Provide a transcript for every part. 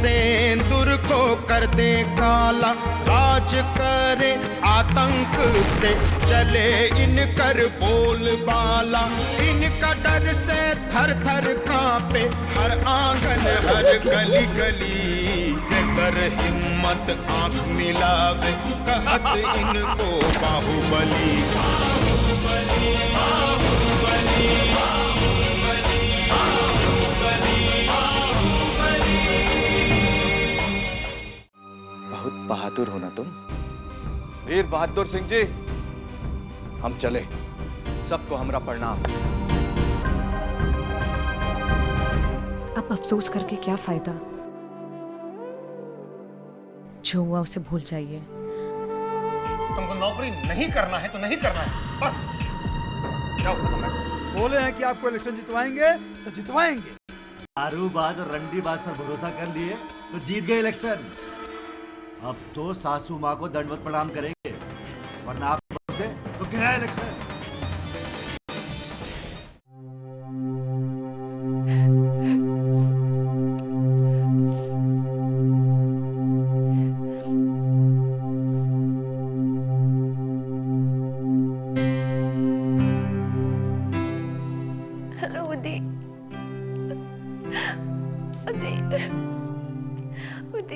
सेंदूर को कर दे काला, राज करे आतंक से चले इनकर बोलबाला। इनका डर से थर थर कांपे हर आंगन हर गली गली। कर हिम्मत आंख मिलावे कहत इनको बाहुबली। बाहुबली बाहुबली बाहुबली बाहुबली। बहुत बहादुर हो ना तुम। वीर बहादुर सिंह जी, हम चले। सबको हमरा प्रणाम। अब अफसोस करके क्या फायदा, जो हुआ उसे भूल जाइए। तुमको नौकरी नहीं करना है तो नहीं करना है, बस जाओ। बोले हैं कि आपको इलेक्शन जितवाएंगे तो जितवाएंगे। दारूबाज और रंडीबाज पर भरोसा कर लिए तो जीत गए इलेक्शन। अब तो सासू माँ को दंडवत प्रणाम करेंगे, वरना आप भरोसे तो गिरा इलेक्शन।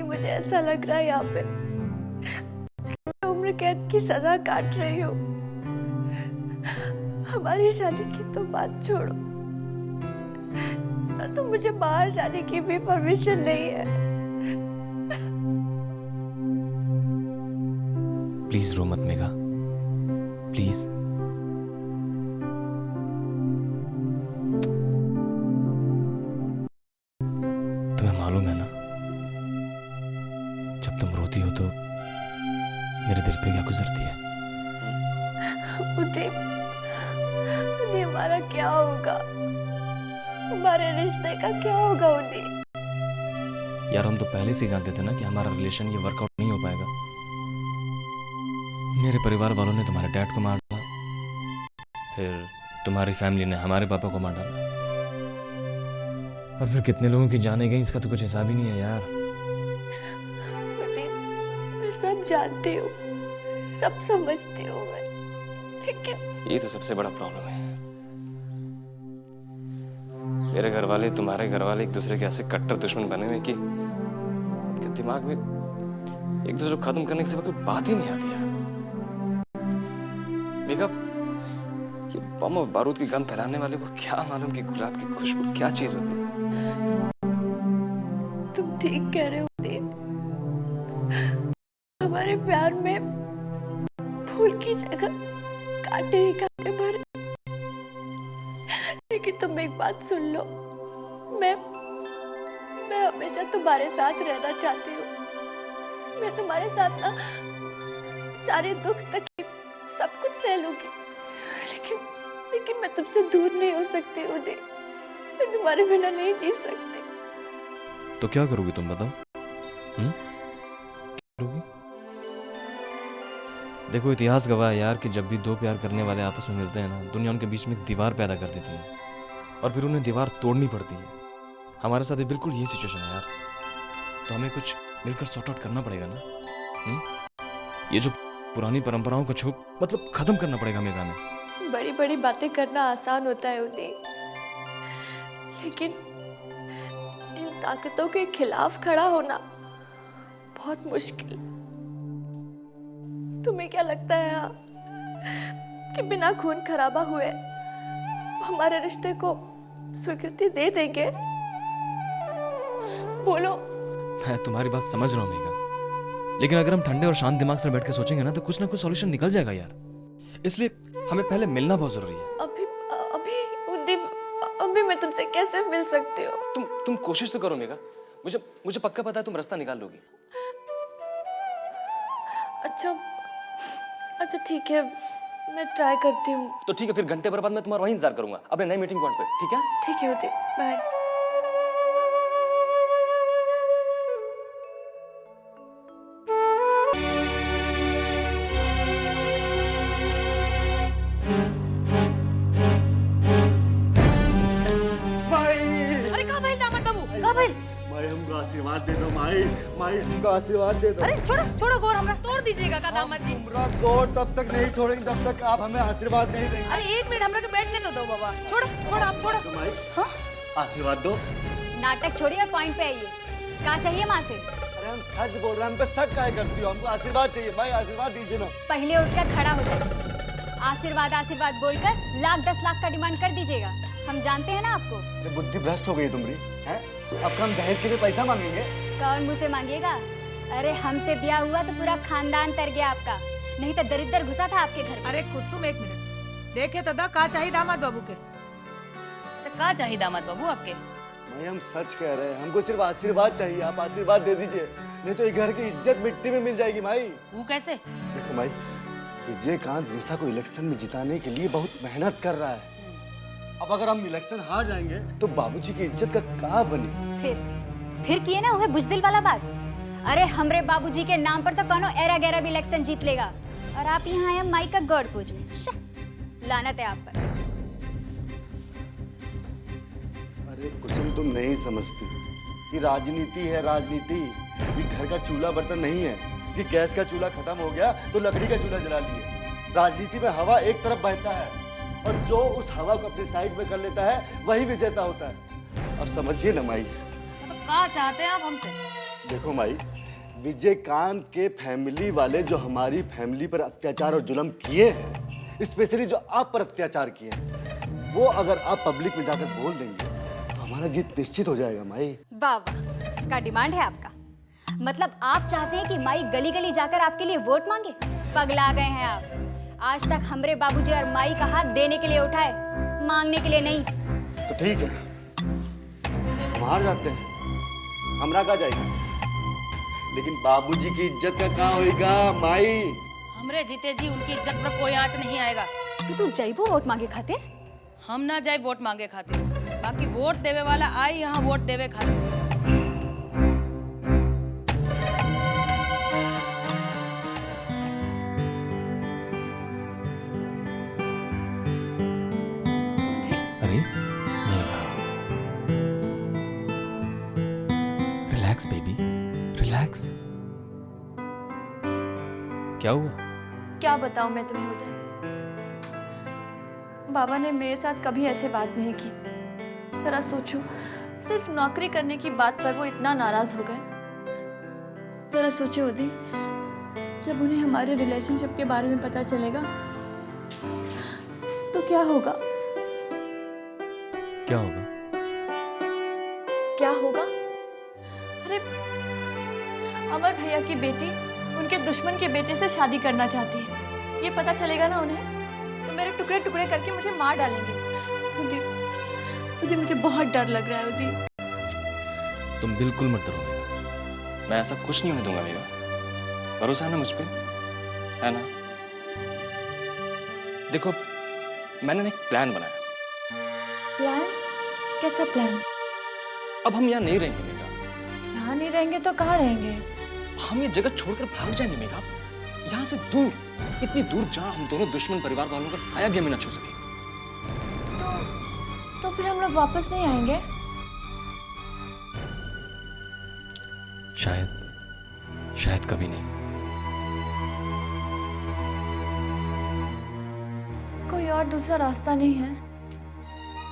मुझे ऐसा लग रहा है यहाँ पे मैं उम्र कैद की सजा काट रही हूँ। हमारी शादी की तो बात छोड़ो, तो मुझे बाहर जाने की भी परमिशन नहीं है। प्लीज रो मत मेघा, प्लीज। तुम्हें मालूम है ना, जब तुम रोती हो तो मेरे दिल पे क्या गुजरती है। उदय, हमारा क्या होगा? हमारे रिश्ते का क्या होगा उदय? यार हम तो पहले से ही जानते थे ना कि हमारा रिलेशन ये वर्कआउट नहीं हो पाएगा। मेरे परिवार वालों ने तुम्हारे डैड को मार डाला, फिर तुम्हारी फैमिली ने हमारे पापा को मार डाला, और फिर कितने लोगों की जाने गई इसका तो कुछ हिसाब ही नहीं है यार। मैं सब जानती हूँ, सब समझती हूँ मैं, लेकिन ये तो सबसे बड़ा प्रॉब्लम है। मेरे घर वाले तुम्हारे घर वाले एक दूसरे के ऐसे कट्टर दुश्मन बने हुए कि उनके दिमाग में एक दूसरे को खत्म करने के सिवा कोई बात ही नहीं आती यार। मेघा, ये बम और बारूद की गंध फैलाने वाले को क्या मालूम कि गुलाब की खुशबू क्या चीज होती है। तुम ठीक कह रहे हो देव। हमारे प्यार में फूल की जगह कांटे ही कांटे भरे। लेकिन तुम एक बात सुन लो, मैं हमेशा तुम्हारे साथ रहना चाहती हूँ। मैं तुम्हारे साथ ना सारे दुख तकलीफ सब कुछ सह लूंगी, लेकिन मैं तुमसे दूर नहीं हो सकती उदय। मैं तुम्हारे बिना नहीं जी सकती। तो क्या करोगी तुम बताओ? क्या करोगी? देखो इतिहास गवाह है यार कि जब भी दो प्यार करने वाले आपस में मिलते हैं ना, दुनिया उनके बीच में एक दीवार पैदा कर देती है और फिर उन्हें दीवार तोड़नी पड़ती है। हमारे साथ बिल्कुल यही सिचुएशन है यार, तो हमें कुछ मिलकर सॉर्ट आउट करना पड़ेगा ना। ये जो पुरानी परंपराओं को छूप मतलब खत्म करना पड़ेगा मेघा में। बड़ी बड़ी बातें करना आसान होता है उदय, लेकिन इन ताकतों के खिलाफ खड़ा होना बहुत मुश्किल। तुम्हें क्या लगता है कि बिना खून खराबा हुए हमारे रिश्ते को स्वीकृति दे देंगे? बोलो। मैं तुम्हारी बात समझ रहा हूँ मेघा, लेकिन अगर हम ठंडे और शांत दिमाग से बैठ के सोचेंगे ना तो कुछ ना कुछ सॉल्यूशन निकल जाएगा यार। इसलिए हमें पहले मिलना बहुत जरूरी है। अभी मैं तुमसे कैसे मिल सकती हो? तुम कोशिश तो करो मेघा, मुझे पक्का पता है तुम रास्ता निकाल लोगी। अच्छा ठीक है, मैं ट्राई करती हूँ। तो ठीक है, फिर घंटे भर बाद मैं तुम्हारा वहीं इंतजार करूंगा अपने नए मीटिंग पॉइंट पे। ठीक है? ठीक है उदय, बाय। आशीर्वाद दे दो माई, माई हमको आशीर्वाद दे दो। अरे छोड़ो छोड़ो गौर, हमरा तोड़ दीजिएगा का दामाद जी। हमरा गौर तब तक नहीं छोड़ेंगे जब तक आप हमें आशीर्वाद नहीं देंगे। अरे एक मिनट हमरा के बैठने तो दो बाबा। छोड़ो छोड़ो आप छोड़ो। तो माई हाँ? आशीर्वाद दो। नाटक छोड़िए और पॉइंट पे आइए। क्या चाहिए माँ से? अरे हम सच बोल रहे हैं, हम पे शक काहे करती हो? हमको आशीर्वाद चाहिए भाई, आशीर्वाद दीजिए ना। पहले उठकर खड़ा हो जाइए। आशीर्वाद आशीर्वाद बोलकर लाख 10 लाख का डिमांड कर दीजिएगा। हम जानते हैं ना आपको। अरे बुद्धि भ्रष्ट हो गई तुम्हारी, हैं? अब हम दहेज के लिए पैसा मांगेंगे? कौन मुझसे मांगेगा? अरे हमसे ब्याह हुआ तो पूरा खानदान तर गया आपका, नहीं तो दरिद्र घुसा था आपके घर में। अरे कुसुम एक मिनट देखे तो दा का चाहिए दामाद बाबू के? अच्छा का चाहिए दामाद बाबू आपके? भाई हम सच कह रहे हैं, हमको सिर्फ आशीर्वाद चाहिए। आप आशीर्वाद दे दीजिए, नहीं तो ये घर की इज्जत मिट्टी में मिल जाएगी भाई। वो कैसे? देखो भाई, विजयकांत निशा को इलेक्शन में जिताने के लिए बहुत मेहनत कर रहा है। अब अगर हम इलेक्शन हार जाएंगे तो बाबूजी की इज्जत का क्या बने? फिर किए ना वह बुजदिल वाला बात। अरे हमरे बाबूजी के नाम पर तो कौनो एरा गैरा भी इलेक्शन जीत लेगा, और आप यहाँ आए माई का गौर पूजने। लानत है आप पर। अरे कुसुम, तुम नहीं समझती कि राजनीति है राजनीति। ये घर का चूल्हा बर्तन नहीं है कि गैस का चूल्हा खत्म हो गया तो लकड़ी का चूल्हा जला लिए। राजनीति में हवा एक तरफ बहता है और जो उस हवा को अपनी साइड में कर लेता है वही विजेता होता है। अब समझिए ना माई। तो का चाहते हैं आप हमसे? देखो माई, विजयकांत के फैमिली वाले जो हमारी फैमिली पर अत्याचार और जुल्म किए हैं, स्पेशली जो आप पर अत्याचार किए हैं, वो अगर आप पब्लिक में जाकर बोल देंगे तो हमारा जीत निश्चित हो जाएगा माई। वाह वाह, का डिमांड है आपका। मतलब आप चाहते हैं कि माई गली गली जाकर आपके लिए वोट मांगे? पगला गए हैं आप। आज तक हमरे बाबूजी और माई का हाथ देने के लिए उठाए, मांगने के लिए नहीं। तो ठीक है, हम हार जाते हैं, हमरा का जाएगा, लेकिन बाबूजी की इज्जत का क्या होगा माई? हमरे जीते जी उनकी इज्जत पर कोई आंच नहीं आएगा। तो तू जाइबो वोट मांगे खातिर? हम ना जाए वोट मांगे खातिर, बाकी वोट देवे वाला आई यहाँ वोट देवे खातिर। अरे रिलैक्स बेबी, रिलैक्स। क्या हुआ? क्या बताऊं मैं तुम्हें उदय, बाबा ने मेरे साथ कभी ऐसे बात नहीं की। जरा सोचो, सिर्फ नौकरी करने की बात पर वो इतना नाराज हो गए। जरा सोचो उदय, जब उन्हें हमारे रिलेशनशिप के बारे में पता चलेगा तो क्या होगा? क्या होगा? क्या होगा? अरे अमर भैया की बेटी उनके दुश्मन के बेटे से शादी करना चाहती है। ये पता चलेगा ना उन्हें तो मेरे टुकड़े टुकड़े करके मुझे मार डालेंगे। उदी, मुझे बहुत डर लग रहा है उदी। तुम बिल्कुल मत डरो मेगा, मैं ऐसा कुछ नहीं होने दूंगा मेगा। भरोसा है ना मुझ पे, है ना? देखो, मैंने एक प्लान बनाया। प्लान? कैसा प्लान? अब हम यहाँ नहीं रहेंगे मेगा। यहाँ नहीं रहेंगे तो कहाँ रहेंगे? हम ये जगह छोड़कर भाग जाएंगे मेगा, यहाँ से दूर, इतनी दूर जहाँ हम दोनों दुश्मन परिवार वालों का साया भी हमें न छू सके। तो फिर हम लोग वापस नहीं आएंगे? शायद कभी नहीं। कोई और दूसरा रास्ता नहीं है?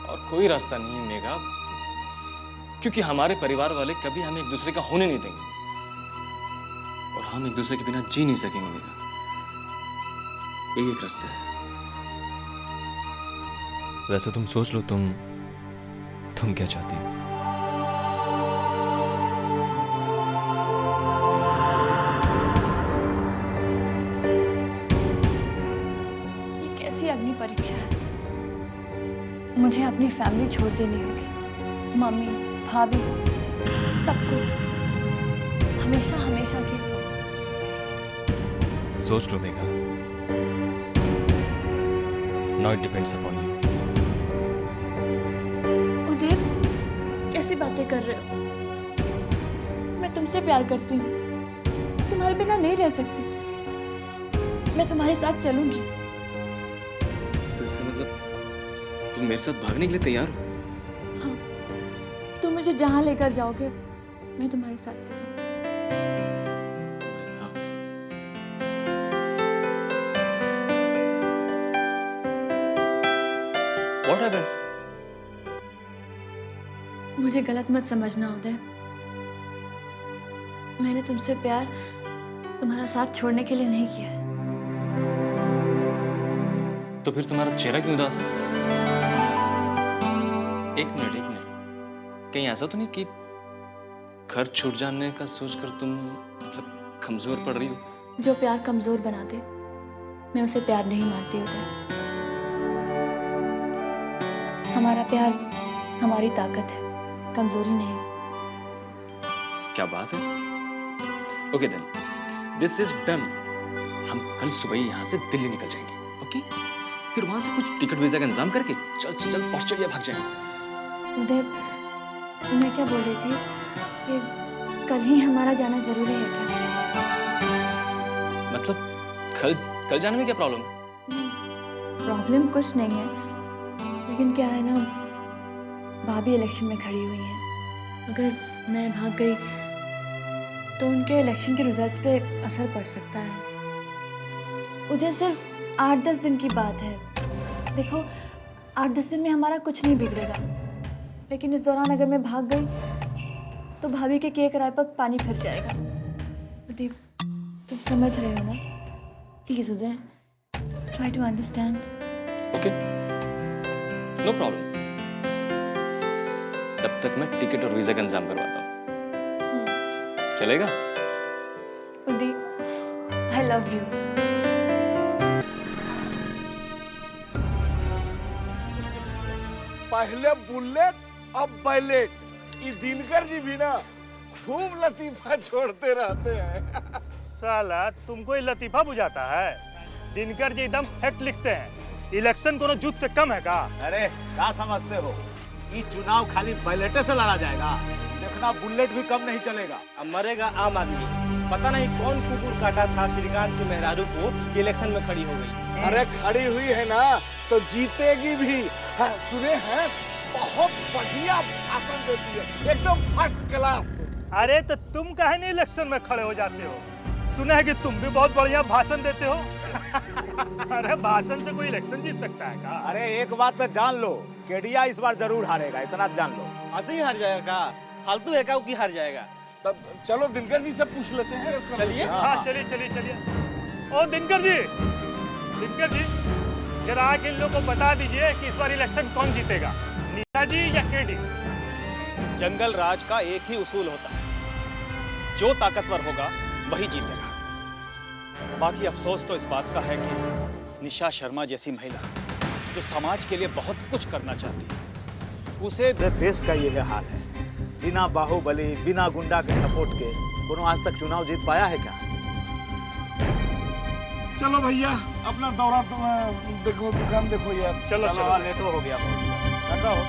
और कोई रास्ता नहीं है मेगा, क्योंकि हमारे परिवार वाले कभी हमें एक दूसरे का होने नहीं देंगे और हम एक दूसरे के बिना जी नहीं सकेंगे मेगा। एक रास्ता है। वैसे तुम सोच लो, तुम क्या चाहती हो? ये कैसी अग्नि परीक्षा है? मुझे अपनी फैमिली छोड़ देनी होगी, मम्मी, भाभी, सब कुछ, हमेशा हमेशा के लिए। सोच लो Megha, now it depends upon you. Uday, कैसी बातें कर रहे हो? मैं तुमसे प्यार करती हूँ, तुम्हारे बिना नहीं रह सकती। मैं तुम्हारे साथ चलूंगी। तो इसका मतलब तुम मेरे साथ भागने के लिए तैयार हो? हाँ, तुम मुझे जहाँ लेकर जाओगे मैं तुम्हारे साथ चलूंगी। What happened? मुझे गलत मत समझना उदय। मैंने तुमसे प्यार तुम्हारा साथ छोड़ने के लिए नहीं किया है। तो फिर तुम्हारा चेहरा क्यों उदास है? एक मिनट कहीं ऐसा तो नहीं कि घर छूट जाने का सोचकर तुम मतलब कमजोर पड़ रही हो? जो प्यार कमजोर बना दे मैं उसे प्यार नहीं मानती उदय। हमारा प्यार हमारी ताकत है, कमजोरी नहीं। क्या बात है? Okay then, this is done. हम कल सुबह ही यहाँ से दिल्ली निकल जाएंगे, ओके? फिर वहां से कुछ टिकट वीजा का इंतजाम करके चल से चल ऑस्ट्रेलिया भाग जाएंगे। उदय, मैं क्या बोल रही थी कि कल ही हमारा जाना जरूरी है क्या? मतलब कल जाने में क्या प्रॉब्लम है? प्रॉब्लम कुछ नहीं है, लेकिन क्या है ना, भाभी इलेक्शन में खड़ी हुई हैं। अगर मैं भाग गई तो उनके इलेक्शन के रिजल्ट्स पे असर पड़ सकता है। उधर सिर्फ 8-10 दिन की बात है। देखो, 8-10 दिन में हमारा कुछ नहीं बिगड़ेगा, लेकिन इस दौरान अगर मैं भाग गई तो भाभी के किए कराए पर पानी फिर जाएगा। प्रदीप, तुम समझ रहे हो ना? Please Uday, try to understand. Okay, no problem. तब तक मैं टिकट और वीजा का इंतजाम करवाता हूँ। चलेगा? Pradeep, I love you. पहले बुलेट अब बैलेट। ये दिनकर जी भी ना खूब लतीफा छोड़ते रहते हैं। साला तुमको ये लतीफा बुझाता है? दिनकर जी एकदम फैक्ट लिखते हैं। इलेक्शन कोनो जुत से कम है का? अरे क्या समझते हो, ये चुनाव खाली बैलेटे से लड़ा जाएगा। देखना, बुलेट भी कम नहीं चलेगा। अब मरेगा आम आदमी। पता नहीं कौन कुकुर काटा था श्रीकांत की मेहरारू को कि इलेक्शन में खड़ी हो गई। अरे खड़ी हुई है ना तो जीतेगी भी। हाँ, सुने हैं बहुत बढ़िया भाषण देती है, एकदम फर्स्ट क्लास। अरे तो तुम काहे नहीं इलेक्शन में खड़े हो जाते हो? सुना है कि तुम भी बहुत बढ़िया भाषण देते हो। अरे भाषण से कोई इलेक्शन जीत सकता है का? अरे एक बात तो जान लो, केडिया इस बार जरूर हारेगा, इतना जान लो। ऐसे ही हार जाएगा का? फालतू है का कि हार जाएगा? तब चलो दिनकर जी से पूछ लेते हैं। चलिए। हाँ, चलिए। ओ दिनकर जी, जरा आके इन लोगों को बता दीजिए कि इस बार इलेक्शन कौन जीतेगा, नीता जी या केडी? जंगल राज का एक ही उसूल होता है, जो ताकतवर होगा वही जीतेगा। बाकी अफसोस तो इस बात का है कि निशा शर्मा जैसी महिला जो समाज के लिए बहुत कुछ करना चाहती है, उसे देश का यह हाल है। बिना बाहुबली, बिना गुंडा के सपोर्ट के कोनो आज तक चुनाव जीत पाया है क्या? चलो भैया, अपना दौरा तुम देखो, दुकान देखो यार। चलो लेट हो गया। चल रहा हो।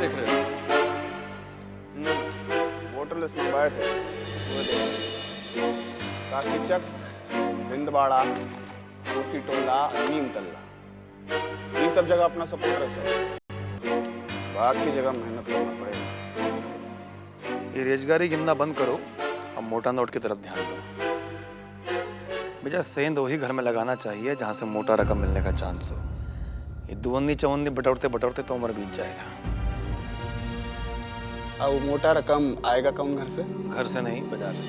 देख रहे हो? वोटर लिस्ट मंगवाए थे, काशीचक, बिंदवाड़ा, कोसी टोला, नीमतल्ला, ये सब जगह अपना सपोर्ट है सर। बाकी जगह मेहनत करना पड़ेगा। ये रोजगारी गिनना बंद करो, अब मोटा नोट की तरफ ध्यान दो। भैया सेंध वही घर में लगाना चाहिए जहाँ से मोटा रकम मिलने का चांस हो। ये दुवन्नी चवन्नी बटोरते बटोरते तो उम्र बीत जाएगा। अब मोटा रकम आएगा कम घर से? घर से नहीं, बाजार से।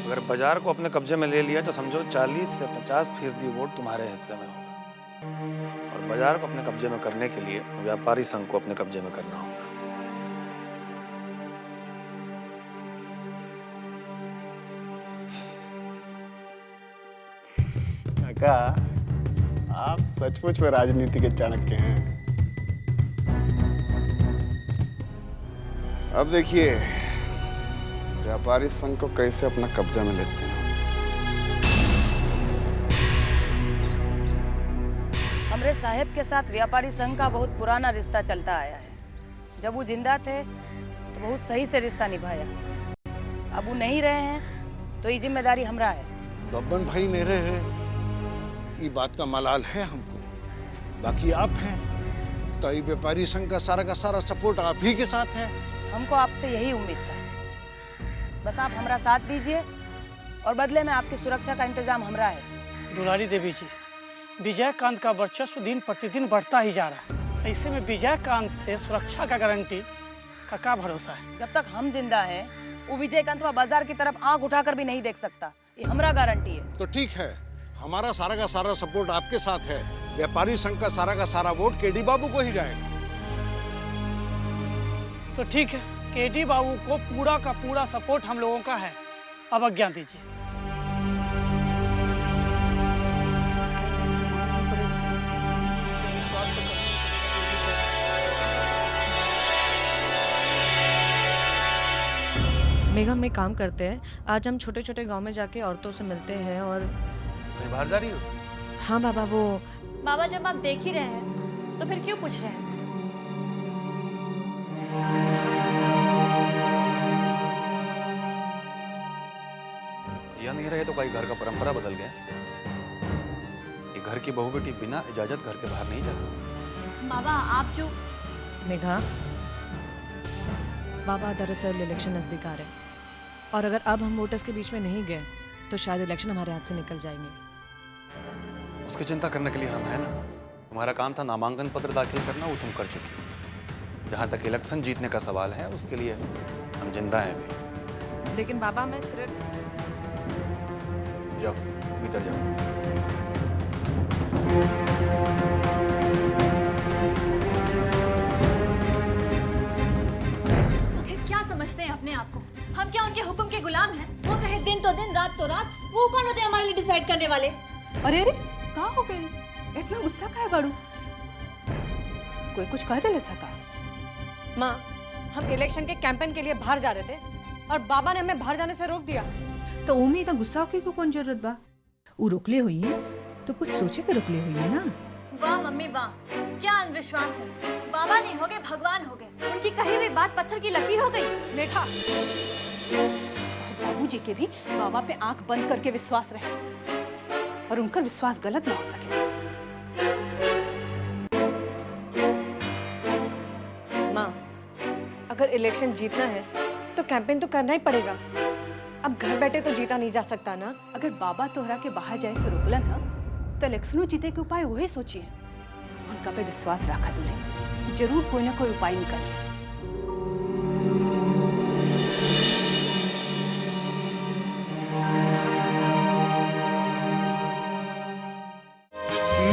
अगर बाजार को अपने कब्जे में ले लिया तो समझो 40 से 50% वोट तुम्हारे हिस्से में होगा। और बाजार को अपने कब्जे में करने के लिए व्यापारी संघ को अपने कब्जे में करना होगा। काका, आप सचमुच में राजनीति के चाणक्य हैं। अब देखिए व्यापारी संघ को कैसे अपना कब्जा में लेते हैं। हमरे साहब के साथ व्यापारी संघ का बहुत पुराना रिश्ता चलता आया है। जब वो जिंदा थे तो बहुत सही से रिश्ता निभाया। अब वो नहीं रहे हैं तो ये जिम्मेदारी हमरा है। बब्बन भाई मेरे है, ये बात का मलाल है हमको। बाकी आप हैं तो ये व्यापारी संघ का सारा सपोर्ट आप ही के साथ है। हमको आपसे यही उम्मीद था, बस आप हमारा साथ दीजिए और बदले में आपकी सुरक्षा का इंतजाम हमरा है। दुलारी देवी जी, विजयकांत का वर्चस्व दिन प्रतिदिन बढ़ता ही जा रहा है। ऐसे में विजयकांत से सुरक्षा का गारंटी का क्या भरोसा है? जब तक हम जिंदा हैं, वो विजयकांत बाजार की तरफ आंख उठाकर भी नहीं देख सकता। ये हमरा गारंटी है। तो ठीक है, हमारा सारा का सारा सपोर्ट आपके साथ है। व्यापारी संघ का सारा वोट केडी बाबू को ही जाएगा। तो ठीक है, केडी बाबू को पूरा का पूरा सपोर्ट हम लोगों का है। अब आज्ञा दीजिए। मेघा में काम करते हैं। आज हम छोटे छोटे गांव में जाके औरतों से मिलते हैं और मैं बाहर जा रही हूँ। हाँ बाबा, वो बाबा जब आप देख ही रहे हैं तो फिर क्यों पूछ रहे हैं? यह नहीं रहे तो कोई घर का परंपरा बदल गया। ये घर की बहू बेटी बिना इजाजत घर के बाहर नहीं जा सकती। बाबा आप जो मेघा, बाबा दरअसल इलेक्शन नजदीक आ रहे हैं और अगर अब हम वोटर्स के बीच में नहीं गए तो शायद इलेक्शन हमारे हाथ से निकल जाएंगे। उसकी चिंता करने के लिए हम है ना। तुम्हारा काम था नामांकन पत्र दाखिल करना, वो तुम कर चुके हो। जहाँ तक इलेक्शन जीतने का सवाल है उसके लिए हम जिंदा हैं अभी। लेकिन बाबा मैं सिर्फ जाओ भीतर जाओ। क्या समझते हैं अपने आप को? हम क्या उनके हुक्म के गुलाम हैं? वो कहे दिन तो दिन, रात तो रात, वो कौन होते हैं हमारे लिए डिसाइड करने वाले? अरे अरे कहाँ हो गई? इतना गुस्सा का है बाड़ू? कोई कुछ कह दे सका? माँ, हम इलेक्शन के कैंपेन के लिए बाहर जा रहे थे और बाबा ने हमें बाहर जाने से रोक दिया। तो उम्मीद इतना गुस्सा होके को कौन जरूरत बा? वो रोकले हुई है तो कुछ सोचे के रोकले हुई है ना। वाह मम्मी वाह, क्या अंधविश्वास है। बाबा नहीं हो गए भगवान हो गए। उनकी कही हुई बात पत्थर की लकीर हो गई। देखा, बाबूजी के भी बाबा पे आंख बंद करके विश्वास रहे और उनका विश्वास गलत ना हो सके। माँ, अगर इलेक्शन जीतना है तो कैंपेन तो करना ही पड़ेगा। अब घर बैठे तो जीता नहीं जा सकता ना। अगर बाबा तोहरा के बाहर जाए से रोकलन है तो इलेक्शनों जीते के उपाय वही सोचिए। उनका पे विश्वास रखा तुले, जरूर कोई ना कोई उपाय निकालिए।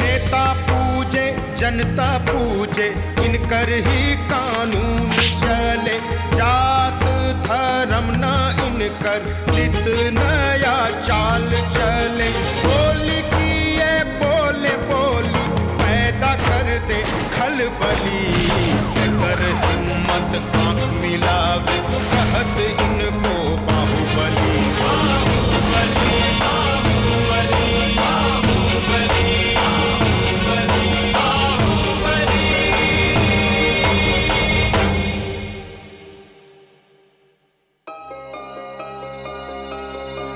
नेता पूजे जनता पूजे, इनकर ही कानून चले। जात धर्म न इनकर नित नया चाल चले। बोली की ये बोले बोली पैदा कर दे खलबली।